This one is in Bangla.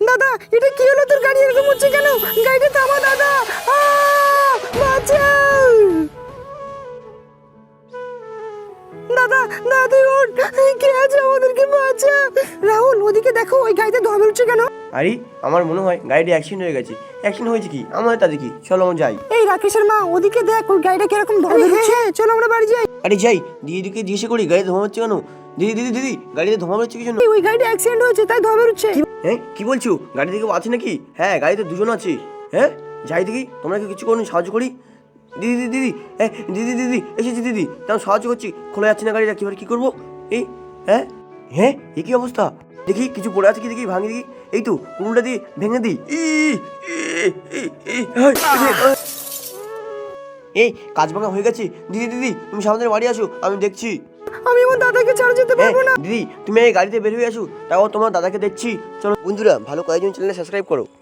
দাদা এটা কি হলো, তোর গাড়ি এরকম হচ্ছে কেন? গাড়িটা থামা দাদা, বাঁচাও দাদা, দাদা ওঠ, কে আছে আমাদেরকে বাঁচা। রাহুল ওদিকে দেখো, ওই গাড়িতে ধোঁয়া বেরোচ্ছে কেন? আরে আমার মনে হয় গাড়িটা অ্যাক্সিডেন্ট হয়ে গেছে। অ্যাক্সিডেন্ট হয়েছে কি আমাদের তা দেখি, চলো আমরা যাই। এই রাকেশের মা ওদিকে দেখ, ওই গাড়িটা কিরকম ধোঁয়া বেরোচ্ছে। চলো আমরা বাড়ি যাই। আরে যাই, দিদিকে জিজ্ঞেস করি গাড়িতে ধোঁয়া হচ্ছে কেন। দিদি দিদি দিদি, গাড়িতে ধোঁয়া বেরোচ্ছে কি জন্য? ওই গাড়িটা অ্যাক্সিডেন্ট হয়েছে তাই ধোঁয়া বেরোচ্ছে। হ্যাঁ কি বলছো? গাড়ি থেকে আছে নাকি? হ্যাঁ গাড়িতে দুজন আছে। হ্যাঁ যাই দেখি, তোমরা কি কিছু করুন, সাহায্য করি। দিদি দিদি দিদি, হ্যাঁ দিদি দিদি এসেছি দিদি, তেমন সাহায্য করছি, খোলা যাচ্ছে না গাড়িটা, কীভাবে কী করবো? এই হ্যাঁ হ্যাঁ এ কী অবস্থা? দেখি কিছু পড়ে আছে কি, দেখি ভাঙি দেখি। এই তো কুড়ুলটা দিয়ে ভেঙে দিই। এই কাজ ভাঙা হয়ে গেছে। দিদি দিদি তুমি সামনে বাড়ি আসো, আমি দেখছি। আমি আমার দাদাকে ছাড়া যেতে পারবো না। দিদি তুমি এই গাড়িতে বের হয়ে আসো, তাও তোমার দাদাকে দেখছি। চলো বন্ধুরা, ভালো কয়েকজন চ্যানেলে সাবস্ক্রাইব করো।